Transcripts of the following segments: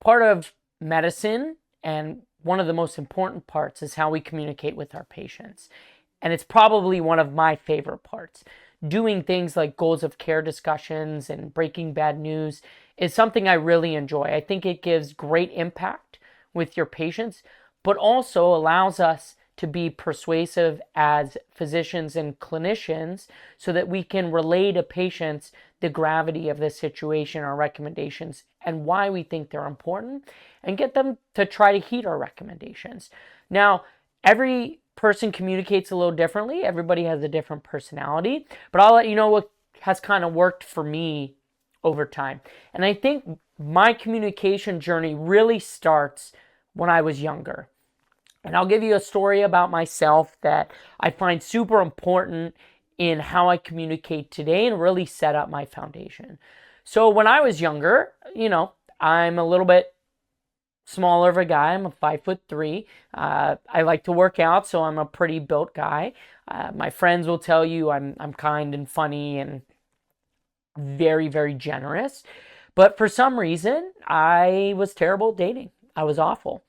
part of medicine, and one of the most important parts, is how we communicate with our patients. And it's probably one of my favorite parts. Doing things like goals of care discussions and breaking bad news is something I really enjoy. I think it gives great impact with your patients, but also allows us to be persuasive as physicians and clinicians so that we can relay to patients the gravity of the situation, our recommendations, and why we think they're important, and get them to try to heed our recommendations. Now, every person communicates a little differently. Everybody has a different personality, but I'll let you know what has kind of worked for me over time. And I think my communication journey really starts when I was younger. And I'll give you a story about myself that I find super important in how I communicate today and really set up my foundation. So when I was younger, I'm a little bit smaller of a guy. I'm a 5'3". I like to work out, so I'm a pretty built guy. My friends will tell you I'm kind and funny and very, very generous. But for some reason, I was terrible at dating. I was awful.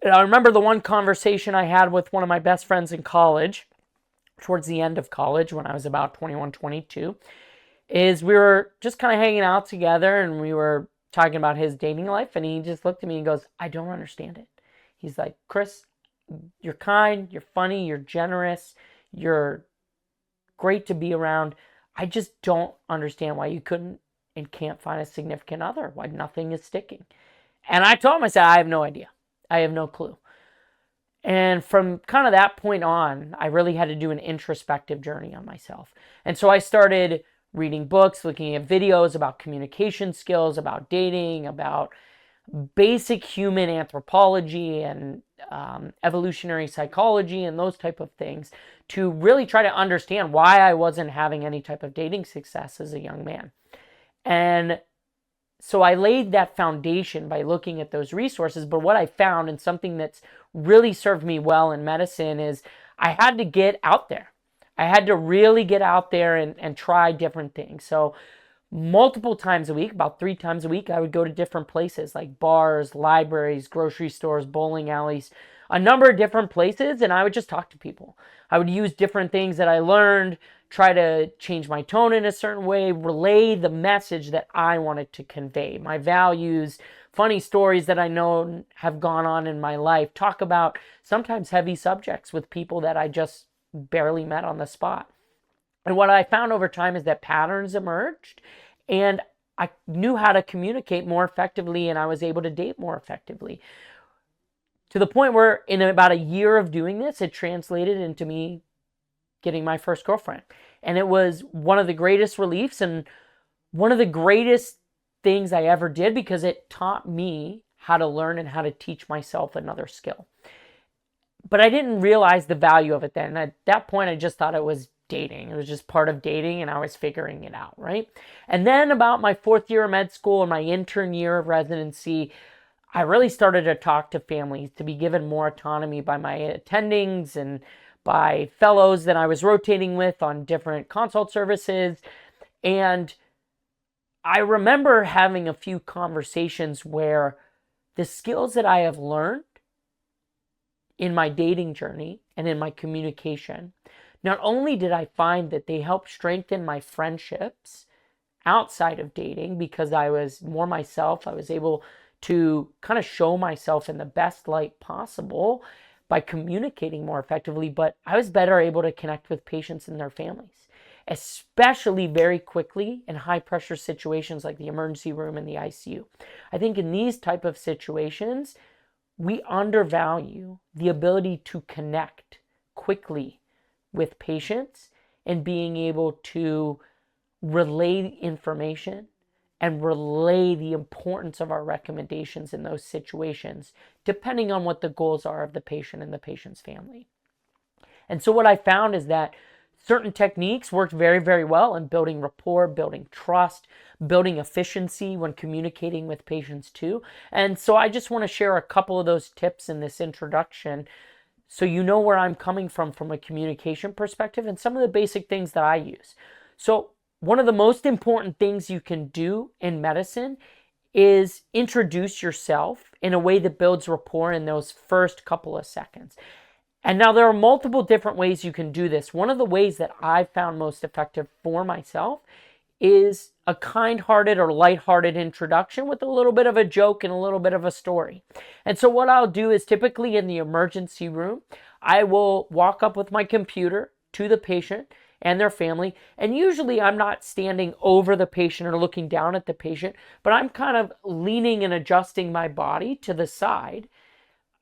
And I remember the one conversation I had with one of my best friends in college, towards the end of college when I was about 21, 22, is we were just kind of hanging out together and we were talking about his dating life, and he just looked at me and goes, I don't understand it. He's like, Chris, you're kind, you're funny, you're generous, you're great to be around. I just don't understand why you couldn't and can't find a significant other, why nothing is sticking. And I told him, I said, I have no idea. I have no clue. And from kind of that point on, I really had to do an introspective journey on myself. And so I started reading books, looking at videos about communication skills, about dating, about basic human anthropology and evolutionary psychology and those type of things to really try to understand why I wasn't having any type of dating success as a young man. And so I laid that foundation by looking at those resources. But what I found, and something that's really served me well in medicine, is I had to get out there. I had to really get out there and try different things. So multiple times a week, about 3 times a week, I would go to different places like bars, libraries, grocery stores, bowling alleys, a number of different places, and I would just talk to people. I would use different things that I learned, try to change my tone in a certain way, relay the message that I wanted to convey, my values, funny stories that I know have gone on in my life, talk about sometimes heavy subjects with people that I just barely met on the spot. And what I found over time is that patterns emerged, and I knew how to communicate more effectively, and I was able to date more effectively. To the point where in about a year of doing this, it translated into me getting my first girlfriend. And it was one of the greatest reliefs and one of the greatest things I ever did, because it taught me how to learn and how to teach myself another skill. But I didn't realize the value of it then. At that point, I just thought it was dating. It was just part of dating, and I was figuring it out, right? And then about my 4th year of med school and my intern year of residency, I really started to talk to families, to be given more autonomy by my attendings and by fellows that I was rotating with on different consult services. And I remember having a few conversations where the skills that I have learned in my dating journey and in my communication, not only did I find that they helped strengthen my friendships outside of dating, because I was more myself, I was able to kind of show myself in the best light possible by communicating more effectively, but I was better able to connect with patients and their families, especially very quickly in high pressure situations like the emergency room and the ICU. I think in these type of situations, we undervalue the ability to connect quickly with patients and being able to relay information and relay the importance of our recommendations in those situations, depending on what the goals are of the patient and the patient's family. And so what I found is that certain techniques worked very, very well in building rapport, building trust, building efficiency when communicating with patients too. And so I just want to share a couple of those tips in this introduction so you know where I'm coming from a communication perspective and some of the basic things that I use. So one of the most important things you can do in medicine is introduce yourself in a way that builds rapport in those first couple of seconds. And now there are multiple different ways you can do this. One of the ways that I've found most effective for myself is a kind-hearted or light-hearted introduction with a little bit of a joke and a little bit of a story. And so what I'll do is, typically in the emergency room, I will walk up with my computer to the patient and their family. And usually I'm not standing over the patient or looking down at the patient, but I'm kind of leaning and adjusting my body to the side,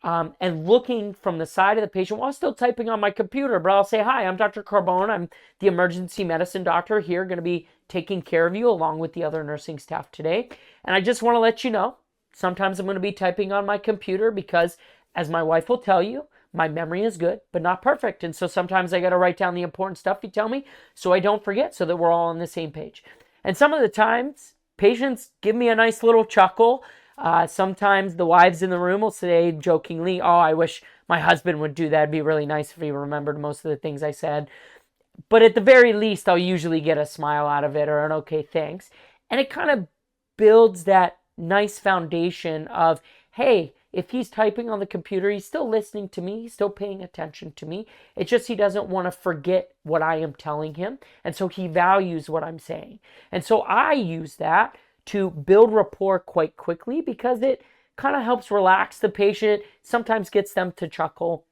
and looking from the side of the patient while still typing on my computer. But I'll say, hi, I'm Dr. Carbone. I'm the emergency medicine doctor here, going to be taking care of you along with the other nursing staff today. And I just want to let you know, sometimes I'm going to be typing on my computer because, as my wife will tell you, my memory is good, but not perfect. And so sometimes I got to write down the important stuff you tell me so I don't forget, so that we're all on the same page. And some of the times, patients give me a nice little chuckle. Sometimes the wives in the room will say jokingly, oh, I wish my husband would do that. It'd be really nice if he remembered most of the things I said. But at the very least, I'll usually get a smile out of it or an okay, thanks. And it kind of builds that nice foundation of, hey, if he's typing on the computer, he's still listening to me. He's still paying attention to me. It's just he doesn't want to forget what I am telling him. And so he values what I'm saying. And so I use that to build rapport quite quickly because it kind of helps relax the patient, sometimes gets them to chuckle.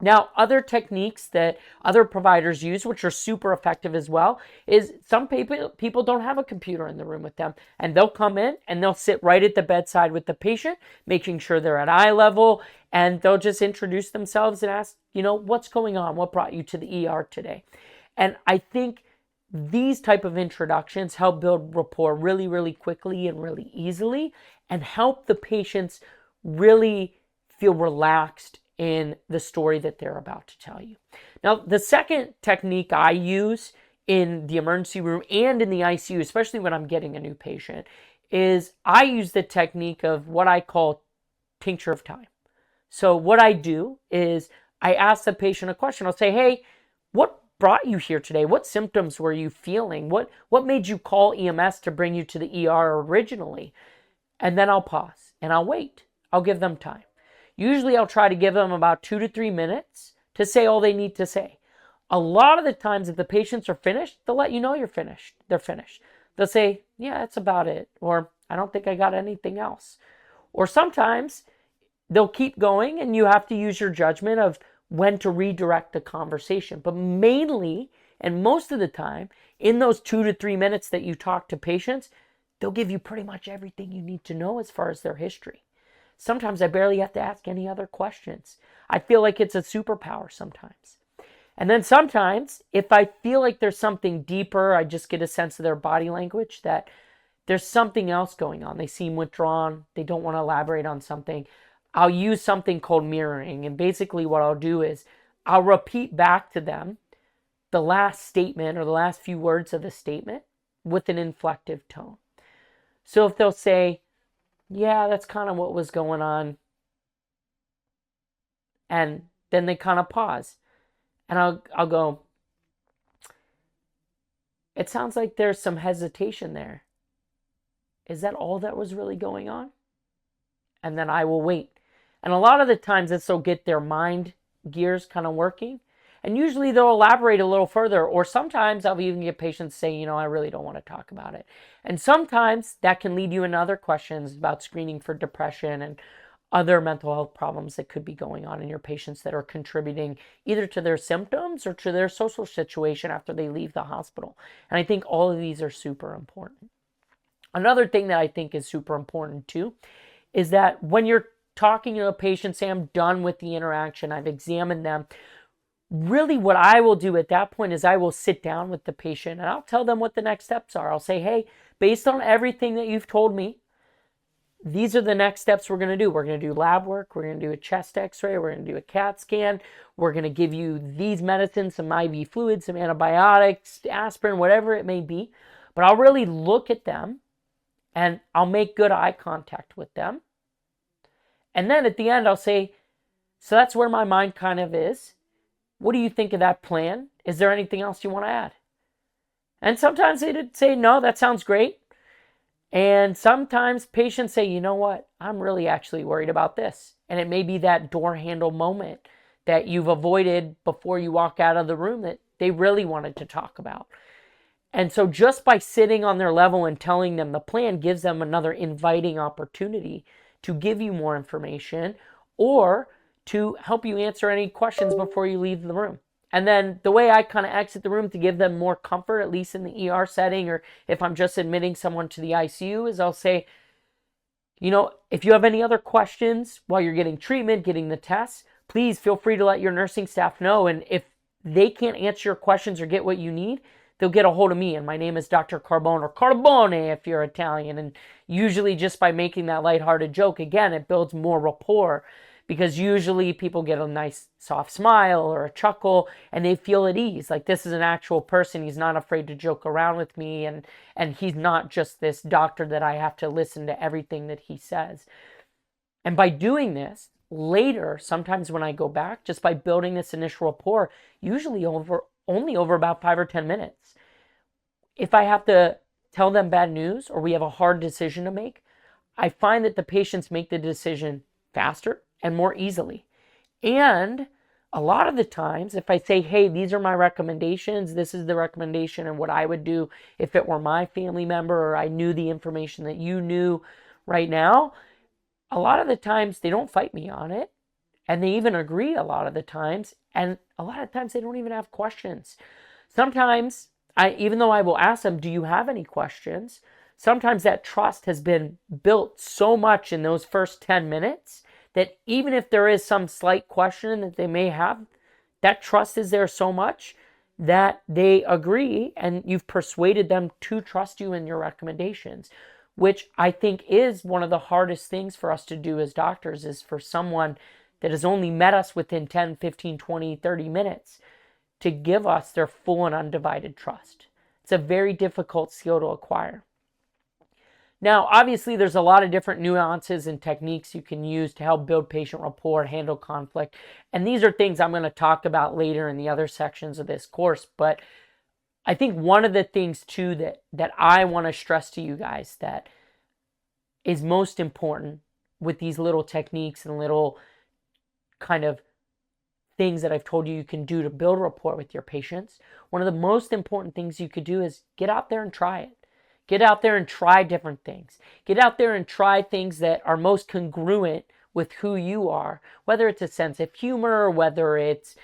Now, other techniques that other providers use, which are super effective as well, is some people don't have a computer in the room with them, and they'll come in and they'll sit right at the bedside with the patient, making sure they're at eye level, and they'll just introduce themselves and ask, what's going on? What brought you to the ER today? And I think these type of introductions help build rapport really, really quickly and really easily, and help the patients really feel relaxed in the story that they're about to tell you. Now, the second technique I use in the emergency room and in the ICU, especially when I'm getting a new patient, is I use the technique of what I call tincture of time. So what I do is I ask the patient a question. I'll say, hey, what brought you here today? What symptoms were you feeling? What made you call EMS to bring you to the ER originally? And then I'll pause and I'll wait. I'll give them time. Usually I'll try to give them about 2 to 3 minutes to say all they need to say. A lot of the times, if the patients are finished, they'll let you know you're finished. They're finished. They'll say, yeah, that's about it. Or I don't think I got anything else. Or sometimes they'll keep going and you have to use your judgment of when to redirect the conversation. But mainly, and most of the time, in those 2 to 3 minutes that you talk to patients, they'll give you pretty much everything you need to know as far as their history. Sometimes I barely have to ask any other questions. I feel like it's a superpower sometimes. And then sometimes, if I feel like there's something deeper, I just get a sense of their body language that there's something else going on. They seem withdrawn. They don't want to elaborate on something. I'll use something called mirroring. And basically what I'll do is I'll repeat back to them the last statement or the last few words of the statement with an inflective tone. So if they'll say, yeah, that's kind of what was going on, and then they kind of pause, and I'll go, it sounds like there's some hesitation there. Is that all that was really going on? And then I will wait. And a lot of the times this will get their mind gears kind of working. And usually they'll elaborate a little further. Or sometimes I'll even get patients say, I really don't want to talk about it. And sometimes that can lead you into other questions about screening for depression and other mental health problems that could be going on in your patients that are contributing either to their symptoms or to their social situation after they leave the hospital. And I think all of these are super important. Another thing that I think is super important too is that when you're talking to a patient, say I'm done with the interaction, I've examined them, really what I will do at that point is I will sit down with the patient and I'll tell them what the next steps are. I'll say, hey, based on everything that you've told me, these are the next steps we're going to do. We're going to do lab work. We're going to do a chest x-ray. We're going to do a CAT scan. We're going to give you these medicines, some IV fluids, some antibiotics, aspirin, whatever it may be. But I'll really look at them and I'll make good eye contact with them. And then at the end, I'll say, so that's where my mind kind of is. What do you think of that plan? Is there anything else you want to add? And sometimes they'd say, no, that sounds great. And sometimes patients say, you know what, I'm really actually worried about this. And it may be that door handle moment that you've avoided before you walk out of the room that they really wanted to talk about. And so just by sitting on their level and telling them the plan gives them another inviting opportunity to give you more information or to help you answer any questions before you leave the room. And then the way I kind of exit the room to give them more comfort, at least in the ER setting, or if I'm just admitting someone to the ICU, is I'll say, you know, if you have any other questions while you're getting treatment, getting the tests, please feel free to let your nursing staff know. And if they can't answer your questions or get what you need, they'll get a hold of me. And my name is Dr. Carbone, or Carbone if you're Italian. And usually just by making that lighthearted joke, again, it builds more rapport, because usually people get a nice soft smile or a chuckle and they feel at ease. Like, this is an actual person. He's not afraid to joke around with me, and he's not just this doctor that I have to listen to everything that he says. And by doing this, later, sometimes when I go back, just by building this initial rapport, usually only over about 5 or 10 minutes. If I have to tell them bad news or we have a hard decision to make, I find that the patients make the decision faster and more easily. And a lot of the times, if I say, hey, these are my recommendations, this is the recommendation and what I would do if it were my family member or I knew the information that you knew right now, a lot of the times they don't fight me on it. And they even agree a lot of the times. And a lot of times they don't even have questions. Sometimes, even though I will ask them, do you have any questions? Sometimes that trust has been built so much in those first 10 minutes that even if there is some slight question that they may have, that trust is there so much that they agree and you've persuaded them to trust you in your recommendations, which I think is one of the hardest things for us to do as doctors, is for someone that has only met us within 10, 15, 20, 30 minutes to give us their full and undivided trust. It's a very difficult skill to acquire. Now, obviously, there's a lot of different nuances and techniques you can use to help build patient rapport, handle conflict. And these are things I'm going to talk about later in the other sections of this course. But I think one of the things, too, that I want to stress to you guys that is most important with these little techniques and little kind of things that I've told you can do to build rapport with your patients, one of the most important things you could do is get out there and try it. Get out there and try different things. Get out there and try things that are most congruent with who you are, whether it's a sense of humor, whether it's,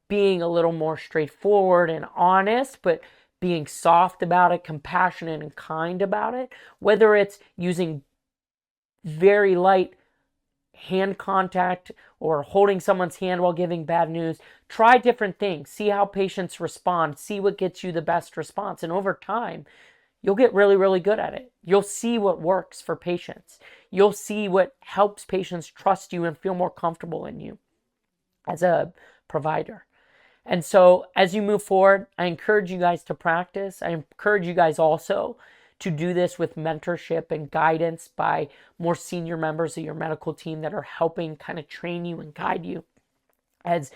being a little more straightforward and honest, but being soft about it, compassionate and kind about it, whether it's using very light hand contact or holding someone's hand while giving bad news. Try different things. See how patients respond. See what gets you the best response. And over time, you'll get really, really good at it. You'll see what works for patients. You'll see what helps patients trust you and feel more comfortable in you as a provider. And so as you move forward, I encourage you guys to practice. I encourage you guys also to do this with mentorship and guidance by more senior members of your medical team that are helping kind of train you and guide you as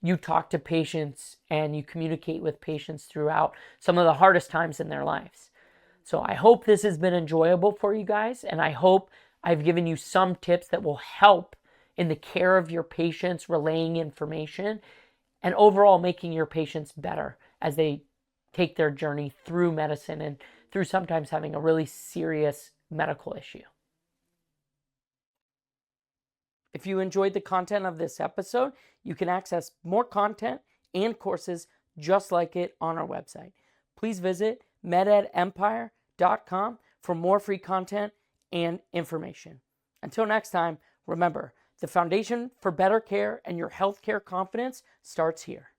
you talk to patients and you communicate with patients throughout some of the hardest times in their lives. So I hope this has been enjoyable for you guys, and I hope I've given you some tips that will help in the care of your patients, relaying information, and overall making your patients better as they take their journey through medicine and through sometimes having a really serious medical issue. If you enjoyed the content of this episode, you can access more content and courses just like it on our website. Please visit mededempire.com for more free content and information. Until next time, remember, the foundation for better care and your healthcare confidence starts here.